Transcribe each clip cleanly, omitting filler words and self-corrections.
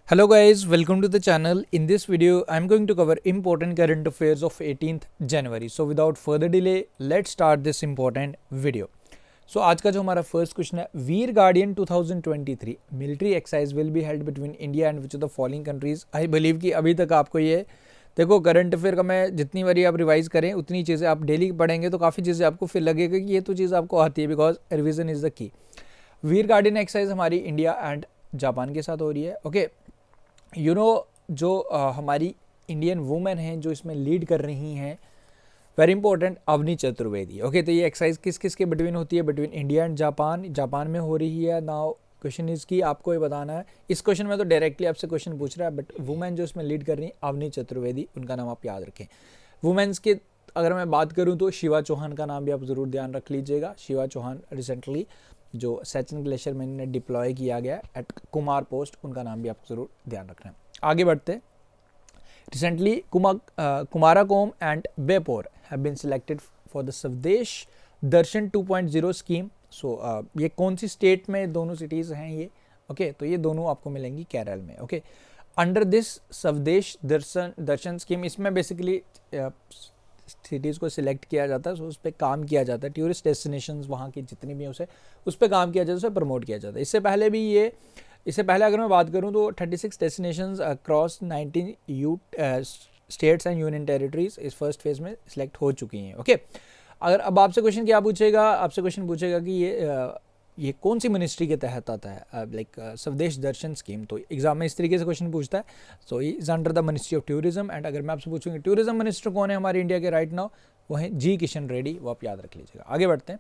Hello guys, welcome to the channel. In this video, I am going to cover important current affairs of 18th January. So without further delay, let's start this important video. So आज का जो हमारा first question है, Veer guardian 2023 military exercise will be held between India and which of the following countries. I believe कि अभी तक आपको ये देखो करंट अफेयर का मैं जितनी बारी आप रिवाइज करें उतनी चीज़ें आप डेली पढ़ेंगे तो काफ़ी चीज़ें आपको फिर लगेगा कि ये तो चीज़ आपको आती है, because revision is the key. Veer guardian exercise हमारी इंडिया एंड जापान के साथ हो रही है। ओके, यू नो जो हमारी इंडियन वुमेन हैं जो इसमें लीड कर रही हैं, very important, Avani Chaturvedi. Okay, तो ये एक्सरसाइज किस किस के बिटवीन होती है? Between India and Japan, Japan में हो रही है। नाउ क्वेश्चन इज की आपको ये बताना है, इस क्वेश्चन में तो डायरेक्टली आपसे क्वेश्चन पूछ रहा है, बट वुमेन जो इसमें लीड कर रही है अवनी चतुर्वेदी, उनका नाम आप याद रखें। वुमेन्स के अगर मैं बात करूँ तो शिवा चौहान का नाम भी आप ज़रूर ध्यान रख लीजिएगा। शिवा चौहान रिसेंटली जो सचिन ग्लेशियर में डिप्लॉय किया गया एट कुमार पोस्ट, उनका नाम भी आपको ज़रूर ध्यान रखना है। आगे बढ़ते। Recently Kumarakom and Beypore have been selected for the Swadesh Darshan 2.0 scheme. सो ये कौन सी स्टेट में दोनों सिटीज़ हैं ये? ओके, तो ये दोनों आपको मिलेंगी केरल में। ओके, अंडर दिस स्वदेश दर्शन स्कीम, इसमें बेसिकली सिटीज़ को सिलेक्ट किया जाता है, सो उस पर काम किया जाता है। टूरिस्ट डेस्टिनेशंस वहाँ की जितनी भी उसे उस पर काम किया जाता है, उसे प्रमोट किया जाता है। इससे पहले अगर मैं बात करूँ तो 36 destinations across 19 states and union territories इस फर्स्ट फेज में सिलेक्ट हो चुकी हैं। ओके, अगर अब आपसे क्वेश्चन क्या पूछेगा? आपसे क्वेश्चन पूछेगा कि ये कौन सी मिनिस्ट्री के तहत आता है, लाइक स्वदेश दर्शन स्कीम। तो एग्जाम में इस तरीके से क्वेश्चन पूछता है। So is under the ministry of tourism. And अगर मैं आपसे पूछूंगी टूरिज्म मिनिस्टर कौन है हमारे इंडिया के राइट नाउ, वो है जी किशन रेड्डी, वो आप याद रख लीजिएगा। आगे बढ़ते हैं।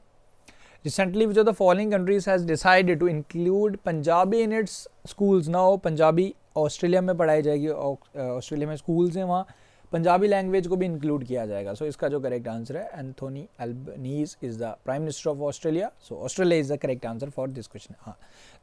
Recently which of the following countries has decided to include Punjabi in its schools. Now Punjabi Australia में पढ़ाई जाएगी, ऑस्ट्रेलिया में स्कूल्स हैं, वहाँ पंजाबी लैंग्वेज को भी इंक्लूड किया जाएगा। सो इसका जो करेक्ट आंसर है, Anthony Albanese is the prime minister of Australia. So Australia is the correct answer for this question. हाँ,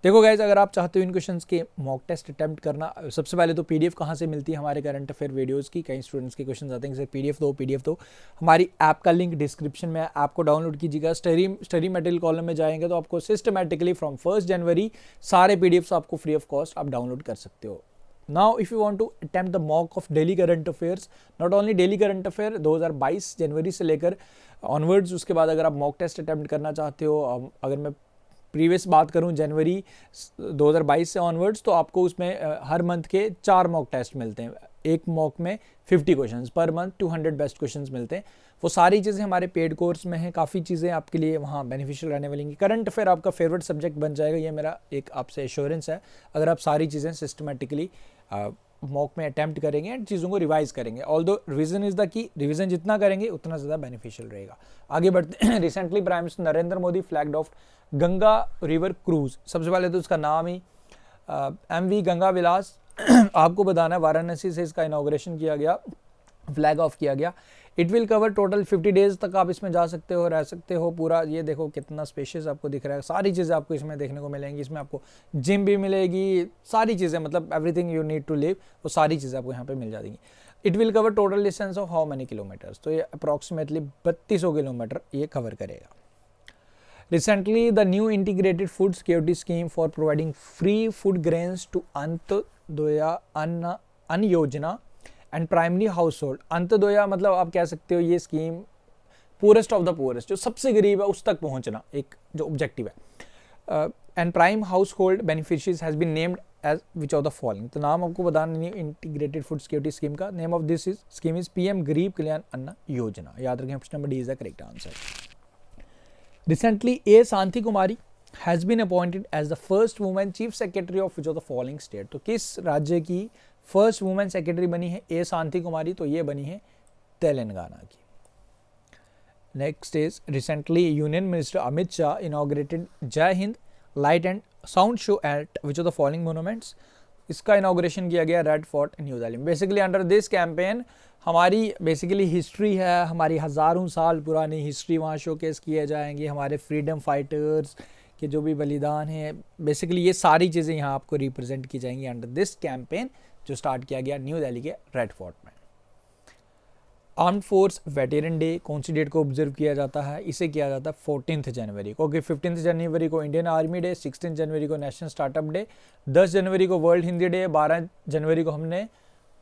देखो गाइज, अगर आप चाहते हो इन क्वेश्चंस के मॉक टेस्ट अटेम्प्ट करना, सबसे पहले तो पीडीएफ कहाँ से मिलती है हमारे करंट अफेयर वीडियोज़ की। कई स्टूडेंट्स के क्वेश्चन आते हैं कि पीडीएफ दो। हमारी ऐप का लिंक डिस्क्रिप्शन में है, ऐप को डाउनलोड कीजिएगा। स्टडी मटेरियल कॉलम में जाएंगे तो आपको सिस्टमेटिकली फ्रॉम 1 जनवरी सारे पीडीएफ्स आपको फ्री ऑफ कॉस्ट आप डाउनलोड कर सकते हो। Now if you want to attempt the mock of daily current affairs, not only daily current affair 2022 जनवरी से लेकर ऑनवर्ड्स, उसके बाद अगर आप मॉक टेस्ट अटैम्प्ट करना चाहते हो, अगर मैं प्रीवियस बात करूं जनवरी 2022 से ऑनवर्ड्स, तो आपको उसमें हर मंथ के 4 मॉक टेस्ट मिलते हैं। एक मॉक में 50 questions per month, 200 best questions मिलते हैं। वो सारी चीज़ें हमारे पेड कोर्स में हैं, काफ़ी चीज़ें आपके लिए वहाँ बेनिफिशियल रहने वाली हैं। करंट अफेयर आपका फेवरेट सब्जेक्ट बन जाएगा, ये मेरा एक आपसे एश्योरेंस है, अगर आप सारी चीज़ें सिस्टमेटिकली मॉक में अटैम्प्ट करेंगे एंड चीज़ों को रिवाइज करेंगे। Although revision is the key, revision जितना करेंगे उतना ज़्यादा बेनिफिशियल रहेगा। आगे बढ़ते हैं। Recently prime minister Narendra Modi flagged of Ganga river cruise. सबसे पहले तो उसका नाम ही MV गंगा विलास आपको बताना है, वाराणसी से इसका इनॉग्रेशन किया गया, फ्लैग ऑफ किया गया। It will cover total 50 days तक आप इसमें जा सकते हो, रह सकते हो पूरा। ये देखो कितना स्पेशियस आपको दिख रहा है, सारी चीज़ें आपको इसमें देखने को मिलेंगी। इसमें आपको जिम भी मिलेगी, सारी चीज़ें, मतलब everything you need to live, वो सारी चीज़ें आपको यहाँ पे मिल जाएंगी। It will cover total distance of how many kilometres, तो ये अप्रॉक्सीमेटली 3200 किलोमीटर ये कवर करेगा। Recently, the new integrated food security scheme for providing free food grains to Antodoya Ann Yojana and primary household. Antodoya मतलब आप कह सकते हो ये scheme purest of the purest, जो सबसे गरीब है उस तक पहुंचना, एक जो ऑब्जेक्टिव है। And prime household beneficiaries has been named as which of the following. तो नाम आपको बताना new integrated food security scheme का। Name of this scheme is PM Garib Kalyan Anna Yojana. याद रखें, option number D is the correct answer. Recently, A. Santhi Kumari has been appointed as the first woman chief secretary of which of the following state। तो किस राज्य की first women secretary बनी है A. शांति कुमारी? तो ये बनी है तेलंगाना की। Next is recently union minister Amit Shah inaugurated Jai Hind light and sound show at which of the following monuments. इसका इनॉग्रेशन किया गया रेड फोर्ट न्यू दिल्ली में। बेसिकली अंडर दिस कैंपेन हमारी बेसिकली हिस्ट्री है, हमारी हज़ारों साल पुरानी हिस्ट्री वहाँ शोकेस किए जाएंगे, हमारे फ्रीडम फाइटर्स के जो भी बलिदान हैं, बेसिकली ये सारी चीज़ें यहाँ आपको रिप्रेजेंट की जाएंगी अंडर दिस कैंपेन जो स्टार्ट किया गया न्यू दिल्ली के रेड फोर्ट में। आर्म्ड फोर्स वेटेरन डे कौन सी डेट को ऑब्जर्व किया जाता है? इसे किया जाता है 14 जनवरी को। ओके, 15 जनवरी को इंडियन आर्मी डे, 16 जनवरी को नेशनल स्टार्टअप डे, 10 जनवरी को वर्ल्ड हिंदी डे, 12 जनवरी को हमने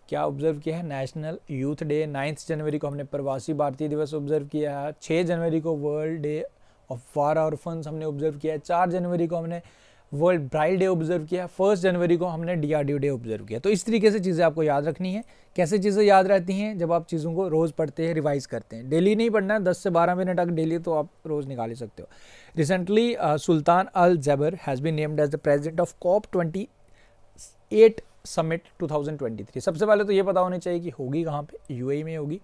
क्या ऑब्जर्व किया है? नेशनल यूथ डे, 9 जनवरी को हमने प्रवासी भारतीय दिवस ऑब्जर्व किया है, 6 जनवरी को world day of war orphans हमने ऑब्जर्व किया है, 4 जनवरी को हमने वर्ल्ड ब्राइल डे ऑब्जर्व किया, 1 जनवरी को हमने DRDO डे ऑब्जर्व किया। तो इस तरीके से चीज़ें आपको याद रखनी है। कैसे चीज़ें याद रहती हैं? जब आप चीज़ों को रोज़ पढ़ते हैं, रिवाइज करते हैं। डेली नहीं पढ़ना है, 10 से 12 मिनट तक डेली, तो आप रोज़ निकाल ही सकते हो। Recently Sultan Al Jaber has been named as the president of COP28 summit 2023। सबसे पहले तो ये पता होना चाहिए कि होगी कहाँ पे? UAE में होगी।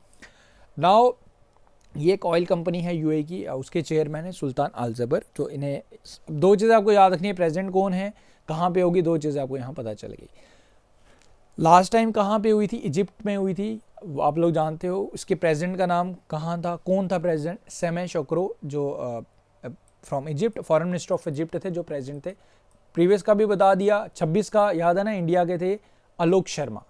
नाउ ये एक ऑयल कंपनी है UAE की, उसके चेयरमैन है सुल्तान अल जबर। तो इन्हें दो चीज़ें आपको याद रखनी है, प्रेसिडेंट कौन है, कहाँ पे होगी, दो चीज़ें आपको यहाँ पता चल गई। लास्ट टाइम कहाँ पे हुई थी? इजिप्ट में हुई थी, आप लोग जानते हो। इसके प्रेसिडेंट का नाम कहाँ था, कौन था प्रेसिडेंट? सेमे शोक्रो, जो from Egypt, foreign minister of Egypt थे जो प्रेसिडेंट थे। प्रीवियस का भी बता दिया। 26 का याद है ना, इंडिया के थे आलोक शर्मा,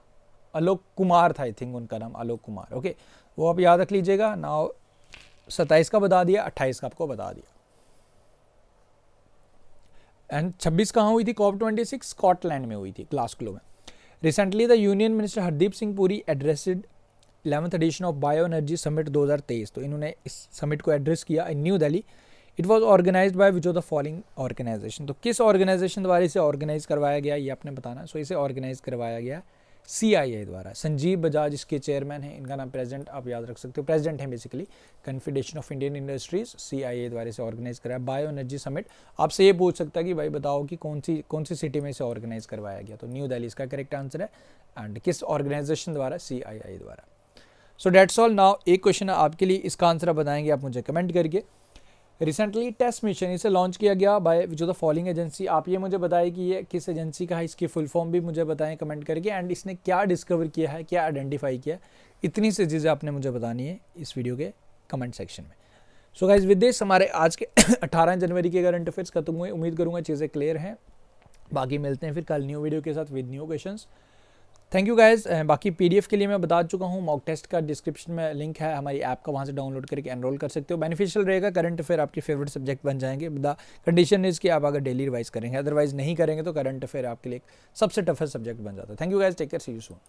आलोक कुमार था आई थिंक उनका नाम, आलोक कुमार। ओके, वो आप याद रख लीजिएगा। नाउ 27 का बता दिया, 28 का आपको बता दिया। एंड 26 कहाँ हुई थी? COP26 स्कॉटलैंड में हुई थी, ग्लासगो में। Recently the union minister Hardeep Singh Puri addressed 11th edition of bio energy summit 2023। तो इन्होंने इस समिट को एड्रेस किया in new Delhi. It was organised by which of the following organisation. तो किस ऑर्गेनाइजेशन द्वारा इसे ऑर्गेनाइज करवाया गया, ये आपने बताना। सो इसे ऑर्गेनाइज करवाया गया CIA द्वारा। संजीव बजाज इसके चेयरमैन है, इनका नाम प्रेसिडेंट आप याद रख सकते हो, प्रेसिडेंट है basically. Confederation of Indian industries, CIA द्वारा इसे ऑर्गेनाइज कराया। बायो एनर्जी समिट आपसे ये पूछ सकता है कि भाई बताओ कि कौन सी सिटी में इसे ऑर्गेनाइज करवाया गया? तो न्यू दिल्ली इसका करेक्ट आंसर है। एंड किस ऑर्गेनाइजेशन द्वारा? CIA द्वारा। So that's all. नाउ एक क्वेश्चन है आपके लिए, इसका आंसर बताएंगे आप मुझे कमेंट करके। रिसेंटली टेस्ट मिशन इसे लॉन्च किया गया बाय जो द फॉलोइंग एजेंसी। आप ये मुझे बताएं कि ये किस एजेंसी का है, इसकी फुल फॉर्म भी मुझे बताएं कमेंट करके। एंड इसने क्या डिस्कवर किया है, क्या आइडेंटिफाई किया, इतनी सी चीज़ें आपने मुझे बतानी है इस वीडियो के कमेंट सेक्शन में। सो गाइज विद दिस हमारे आज के 18 जनवरी के करंट अफेयर्स खत्म हुए। उम्मीद करूँगा चीज़ें क्लियर हैं। बाकी मिलते हैं फिर कल न्यू वीडियो के साथ with new questions. Thank you guys. बाकी PDF के लिए मैं बता चुका हूँ, मॉक टेस्ट का डिस्क्रिप्शन में लिंक है हमारी ऐप का, वहाँ से डाउनलोड करके एनरोल कर सकते हो। बेनिफिशियल रहेगा, करंट अफेयर आपके फेवरेट सब्जेक्ट बन जाएंगे। द कंडीशन इज कि आप अगर डेली रिवाइज करेंगे, अदरवाइज नहीं करेंगे तो करंट अफेयर आपके लिए सबसे टफेस्ट सब्जेक्ट बन जाता है। Thank you guys, take care, see you soon.